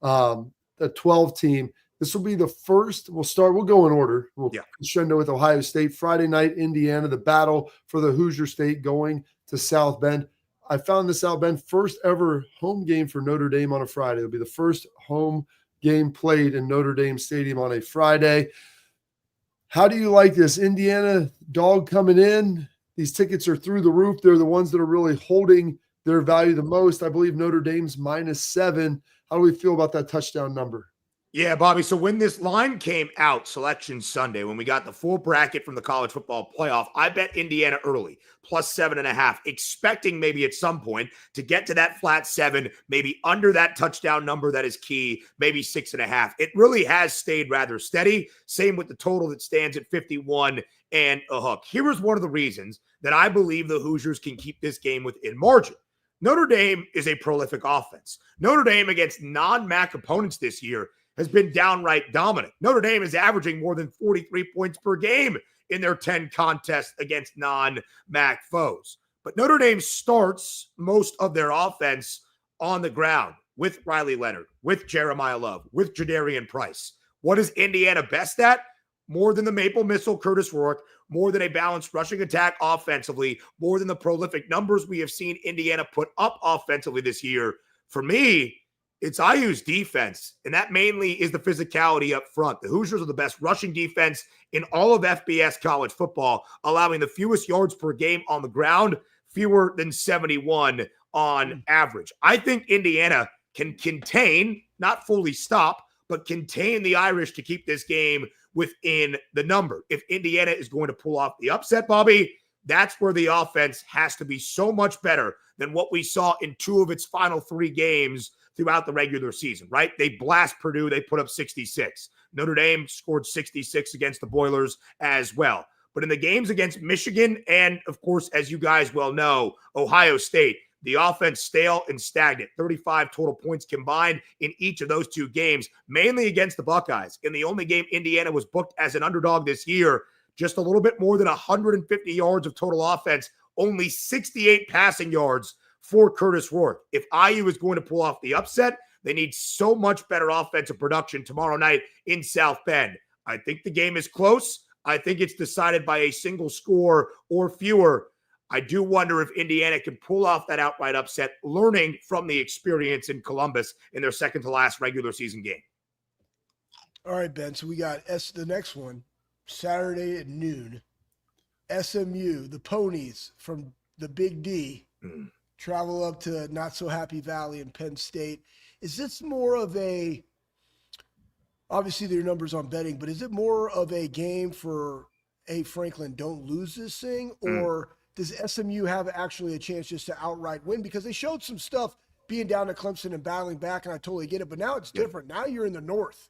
Speaker 1: the 12 team. This will be the first. We'll go in order. We'll crescendo with Ohio State. Friday night, Indiana, the battle for the Hoosier State going to South Bend. I found this out, Ben. First ever home game for Notre Dame on a Friday. It'll be the first home game played in Notre Dame Stadium on a Friday. How do you like this? Indiana dog coming in. These tickets are through the roof. They're the ones that are really holding their value the most. I believe Notre Dame's -7. How do we feel about that touchdown number?
Speaker 5: Yeah, Bobby. So when this line came out, Selection Sunday, when we got the full bracket from the college football playoff, I bet Indiana early, +7.5, expecting maybe at some point to get to that flat 7, maybe under that touchdown number that is key, maybe 6.5. It really has stayed rather steady. Same with the total that stands at 51 and a hook. Here is one of the reasons that I believe the Hoosiers can keep this game within margin. Notre Dame is a prolific offense. Notre Dame against non-MAC opponents this year has been downright dominant. Notre Dame is averaging more than 43 points per game in their 10 contests against non-MAC foes. But Notre Dame starts most of their offense on the ground with Riley Leonard, with Jeremiah Love, with Jadarian Price. What is Indiana best at? More than the Maple Missile Curtis Rourke, more than a balanced rushing attack offensively, more than the prolific numbers we have seen Indiana put up offensively this year. For me, it's IU's defense, and that mainly is the physicality up front. The Hoosiers are the best rushing defense in all of FBS college football, allowing the fewest yards per game on the ground, fewer than 71 on average. I think Indiana can contain, not fully stop, but contain the Irish to keep this game within the number. If Indiana is going to pull off the upset, Bobby, that's where the offense has to be so much better than what we saw in 2 of its final 3 games throughout the regular season, right? They blast Purdue. They put up 66. Notre Dame scored 66 against the Boilers as well. But in the games against Michigan and, of course, as you guys well know, Ohio State, the offense stale and stagnant. 35 total points combined in each of those 2 games, mainly against the Buckeyes. In the only game Indiana was booked as an underdog this year, just a little bit more than 150 yards of total offense, only 68 passing yards for Curtis Rourke. If IU is going to pull off the upset, they need so much better offensive production tomorrow night in South Bend. I think the game is close. I think it's decided by a single score or fewer. I do wonder if Indiana can pull off that outright upset, learning from the experience in Columbus in their second to last regular season game.
Speaker 2: All right, Ben. So we got the next one, Saturday at noon. SMU, the Ponies from the Big D, travel up to Not So Happy Valley in Penn State. Is this more of a, obviously their numbers on betting, but is it more of a game for, hey, Franklin, don't lose this thing? Or does SMU have actually a chance just to outright win? Because they showed some stuff being down to Clemson and battling back, and I totally get it. But now it's different. Now you're in the North.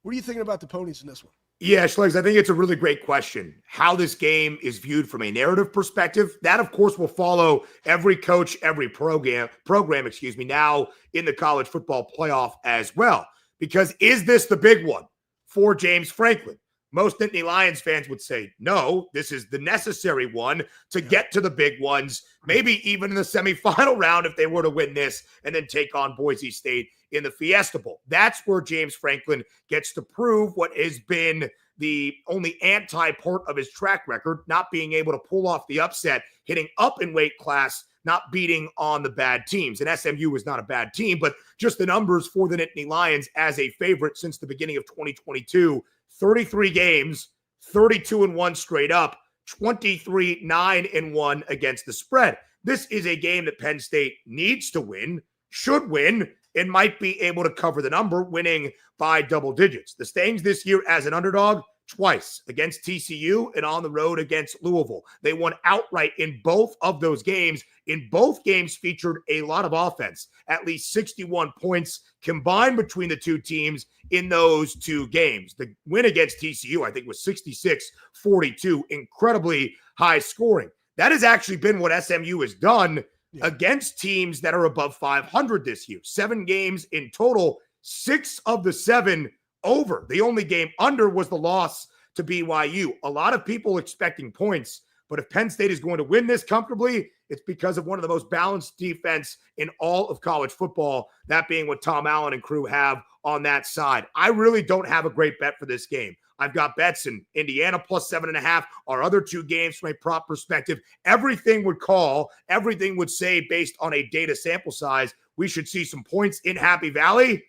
Speaker 2: What are you thinking about the Ponies in this one?
Speaker 5: Yeah, Schlegs, I think it's a really great question. How this game is viewed from a narrative perspective, that of course will follow every coach, every program, now in the college football playoff as well. Because is this the big one for James Franklin? Most Nittany Lions fans would say, no, this is the necessary one to get to the big ones, maybe even in the semifinal round if they were to win this and then take on Boise State in the Fiesta Bowl. That's where James Franklin gets to prove what has been the only anti-part of his track record, not being able to pull off the upset, hitting up in weight class, not beating on the bad teams. And SMU was not a bad team, but just the numbers for the Nittany Lions as a favorite since the beginning of 2022, 33 games, 32-1 straight up, 23-9-1 against the spread. This is a game that Penn State needs to win, should win, and might be able to cover the number, winning by double digits. The Stangs this year as an underdog, twice against TCU and on the road against Louisville. They won outright in both of those games. In both games featured a lot of offense, at least 61 points combined between the two teams in those two games. The win against TCU, I think, was 66-42, incredibly high scoring. That has actually been what SMU has done against teams that are above 500 this year. 7 games in total, 6 of the 7 over. The only game under was the loss to BYU. A lot of people expecting points, but if Penn State is going to win this comfortably, it's because of one of the most balanced defense in all of college football, that being what Tom Allen and crew have on that side. I really don't have a great bet for this game. I've got bets in Indiana plus 7.5. Our other 2 games from a prop perspective, everything would say based on a data sample size, we should see some points in Happy Valley.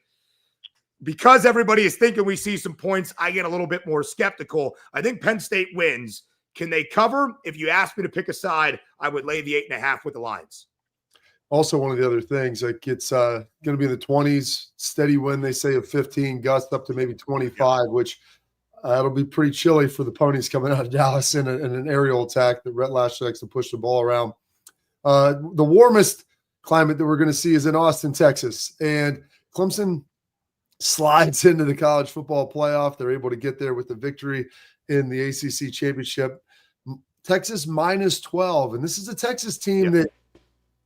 Speaker 5: Because everybody is thinking we see some points, I get a little bit more skeptical. I think Penn State wins. Can they cover? If you ask me to pick a side, I would lay the 8.5 with the Lions.
Speaker 1: Also, one of the other things, like it's going to be in the 20s, steady wind, they say, of 15, gust up to maybe 25, which it'll be pretty chilly for the Ponies coming out of Dallas in an aerial attack that Rhett Lash likes to push the ball around. The warmest climate that we're going to see is in Austin, Texas. And Clemson slides into the college football playoff. They're able to get there with the victory in the ACC championship. Texas minus 12. And this is a Texas team that,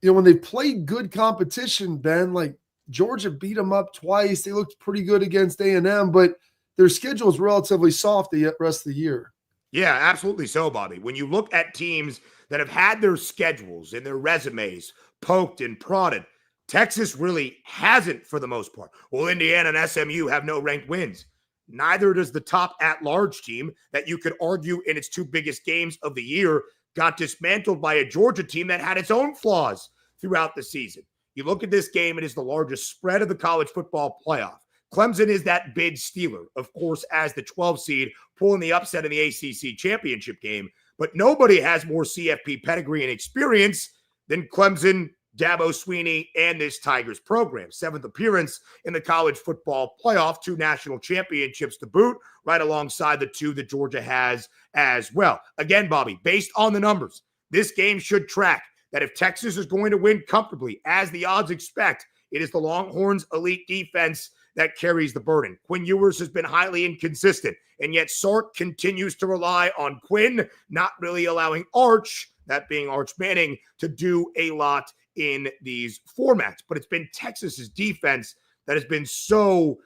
Speaker 1: when they played good competition, Ben, like Georgia beat them up twice. They looked pretty good against A&M, but their schedule is relatively soft the rest of the year.
Speaker 5: Yeah, absolutely so, Bobby. When you look at teams that have had their schedules and their resumes poked and prodded, Texas really hasn't for the most part. Well, Indiana and SMU have no ranked wins. Neither does the top at-large team that you could argue in its 2 biggest games of the year got dismantled by a Georgia team that had its own flaws throughout the season. You look at this game, it is the largest spread of the college football playoff. Clemson is that bid stealer, of course, as the 12 seed, pulling the upset in the ACC championship game. But nobody has more CFP pedigree and experience than Clemson, Dabo Swinney, and this Tigers program. 7th appearance in the college football playoff, 2 national championships to boot, right alongside the 2 that Georgia has as well. Again, Bobby, based on the numbers, this game should track that if Texas is going to win comfortably, as the odds expect, it is the Longhorns' elite defense that carries the burden. Quinn Ewers has been highly inconsistent, and yet Sark continues to rely on Quinn, not really allowing Arch, that being Arch Manning, to do a lot in these formats. But it's been Texas's defense that has been so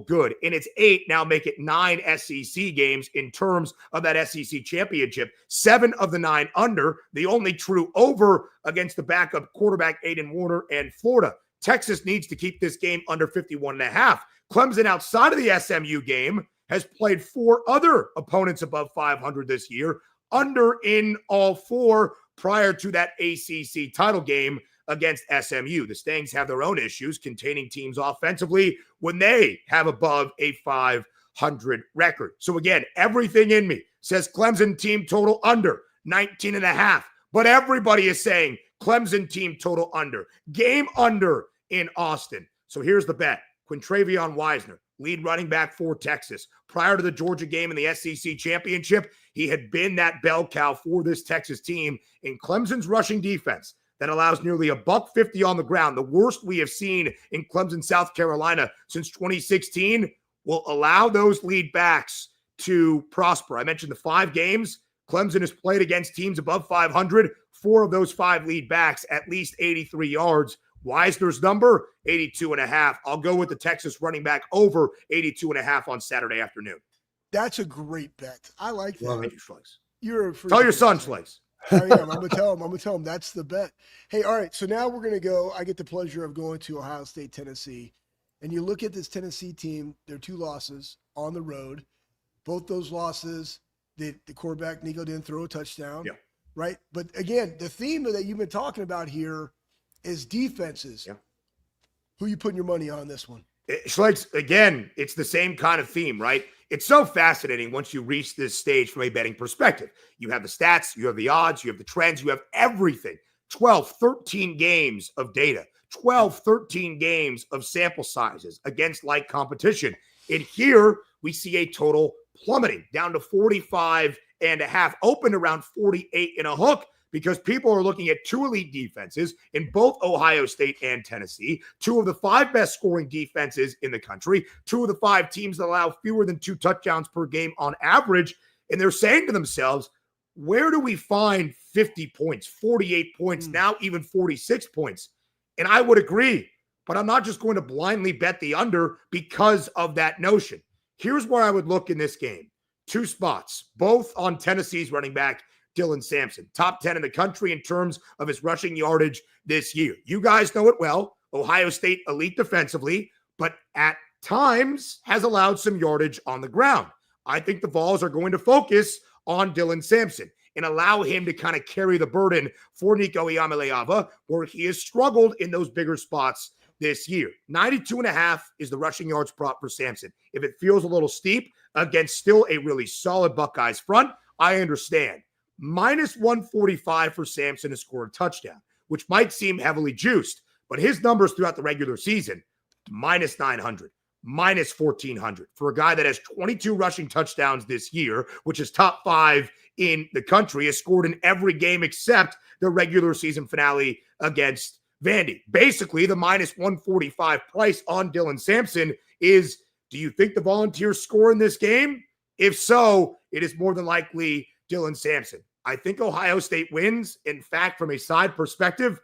Speaker 5: good. And it's 8, now make it 9 SEC games in terms of that SEC championship. 7 of the 9 under, the only true over against the backup quarterback Aiden Warner and Florida. Texas needs to keep this game under 51.5. Clemson, outside of the SMU game, has played 4 other opponents above 500 this year, under in all 4 prior to that ACC title game against SMU. The Stangs have their own issues containing teams offensively when they have above a 500 record. So again, everything in me says Clemson team total under 19.5, but everybody is saying Clemson team total under, game under in Austin. So here's the bet. Quintravion Wisner, lead running back for Texas. Prior to the Georgia game in the SEC championship, he had been that bell cow for this Texas team in Clemson's rushing defense that allows nearly $150 on the ground. The worst we have seen in Clemson, South Carolina since 2016 will allow those lead backs to prosper. I mentioned the 5 games Clemson has played against teams above 500. 4 of those 5 lead backs, at least 83 yards. Wisner's number, 82.5. I'll go with the Texas running back over 82.5 on Saturday afternoon.
Speaker 2: That's a great bet. I like that.
Speaker 5: Thank you, Schlegs.
Speaker 2: You're a
Speaker 5: Tell your son, Schlegs.
Speaker 2: I am. I'm gonna tell him. That's the bet. Hey, all right. So now we're gonna go. I get the pleasure of going to Ohio State, Tennessee, and you look at this Tennessee team. Their 2 losses on the road. Both those losses, the quarterback Nico didn't throw a touchdown.
Speaker 5: Yeah.
Speaker 2: Right. But again, the theme that you've been talking about here is defenses.
Speaker 5: Yeah.
Speaker 2: Who you putting your money on this one?
Speaker 5: Schlegs, again, it's the same kind of theme, right? It's so fascinating once you reach this stage from a betting perspective. You have the stats, you have the odds, you have the trends, you have everything. 12, 13 games of data, 12, 13 games of sample sizes against like competition. And here we see a total plummeting down to 45.5, opened around 48 in a hook, because people are looking at 2 elite defenses in both Ohio State and Tennessee, 2 of the 5 best scoring defenses in the country, 2 of the 5 teams that allow fewer than 2 touchdowns per game on average. And they're saying to themselves, where do we find 50 points, 48 points, now even 46 points? And I would agree, but I'm not just going to blindly bet the under because of that notion. Here's where I would look in this game. 2 spots, both on Tennessee's running back, Dylan Sampson, top 10 in the country in terms of his rushing yardage this year. You guys know it well. Ohio State elite defensively, but at times has allowed some yardage on the ground. I think the Vols are going to focus on Dylan Sampson and allow him to kind of carry the burden for Nico Iamaleava, where he has struggled in those bigger spots this year. 92.5 is the rushing yards prop for Sampson. If it feels a little steep against still a really solid Buckeyes front, I understand. Minus 145 for Sampson to score a touchdown, which might seem heavily juiced, but his numbers throughout the regular season, minus 900, minus 1,400. For a guy that has 22 rushing touchdowns this year, which is top 5 in the country, has scored in every game except the regular season finale against Vandy. Basically, the minus 145 price on Dylan Sampson is, do you think the Volunteers score in this game? If so, it is more than likely Dylan Sampson. I think Ohio State wins. In fact, from a side perspective,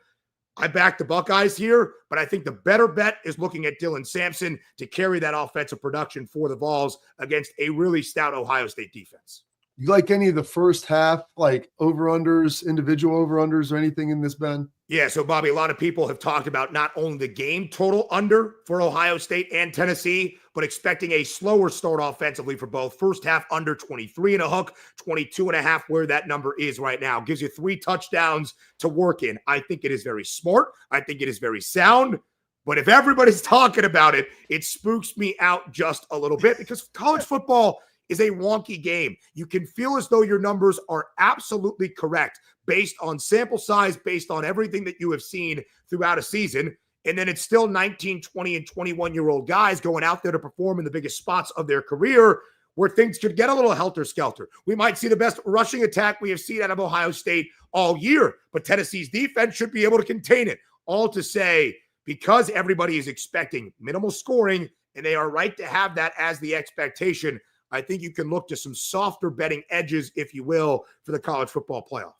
Speaker 5: I back the Buckeyes here, but I think the better bet is looking at Dylan Sampson to carry that offensive production for the Vols against a really stout Ohio State defense.
Speaker 1: You like any of the first half, like over-unders, individual over-unders or anything in this, Ben?
Speaker 5: Yeah, so Bobby, a lot of people have talked about not only the game total under for Ohio State and Tennessee, but expecting a slower start offensively for both. First half under 23 and a hook, 22.5 where that number is right now. Gives you 3 touchdowns to work in. I think it is very smart. I think it is very sound. But if everybody's talking about it, it spooks me out just a little bit because college football is a wonky game. You can feel as though your numbers are absolutely correct based on sample size, based on everything that you have seen throughout a season. And then it's still 19, 20, and 21-year-old guys going out there to perform in the biggest spots of their career where things could get a little helter-skelter. We might see the best rushing attack we have seen out of Ohio State all year, but Tennessee's defense should be able to contain it. All to say, because everybody is expecting minimal scoring, and they are right to have that as the expectation, I think you can look to some softer betting edges, if you will, for the college football playoff.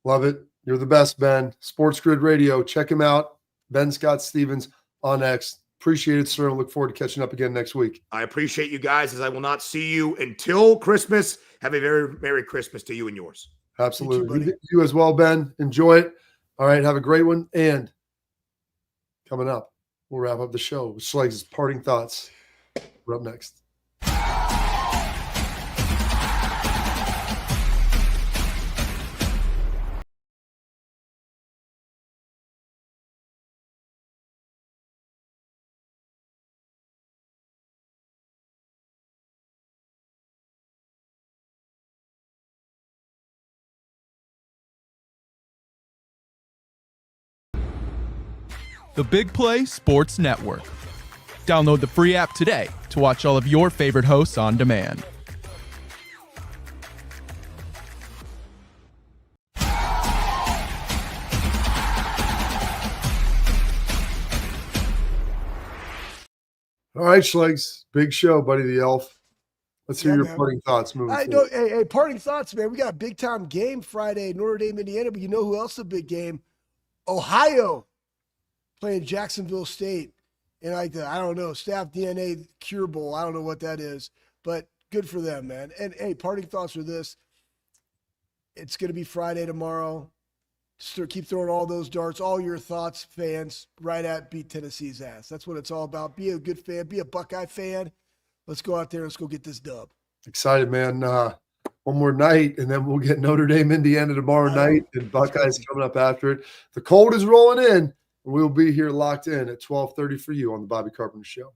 Speaker 1: Love it. You're the best, Ben. Sports Grid Radio. Check him out. Ben Scott Stevens on X. Appreciate it, sir. And look forward to catching up again next week.
Speaker 5: I appreciate you guys, as I will not see you until Christmas. Have a very Merry Christmas to you and yours.
Speaker 1: Absolutely.
Speaker 2: You,
Speaker 1: you as well, Ben. Enjoy it. All right. Have a great one. And coming up, we'll wrap up the show with Schleg's parting thoughts. We're up next.
Speaker 6: The Big Play Sports Network. Download the free app today to watch all of your favorite hosts on demand.
Speaker 1: All right, Schlegs. Big show, buddy the Elf. Let's hear your
Speaker 2: man.
Speaker 1: parting thoughts moving
Speaker 2: I
Speaker 1: forward.
Speaker 2: know. Hey, parting thoughts, man. We got a big time game Friday, Notre Dame, Indiana. But you know who else is a big game? Ohio playing Jacksonville State in like the, I don't know, Staff DNA Cure Bowl. I don't know what that is, but good for them, man. And hey, parting thoughts are this. It's going to be Friday tomorrow. Keep throwing all those darts, all your thoughts, fans, right at beat Tennessee's ass. That's what it's all about. Be a good fan. Be a Buckeye fan. Let's go out there. Let's go get this dub.
Speaker 1: Excited, man. One more night, and then we'll get Notre Dame, Indiana tomorrow night, and Buckeyes coming up after it. The cold is rolling in, and we'll be here locked in at 12:30 for you on the Bobby Carpenter Show.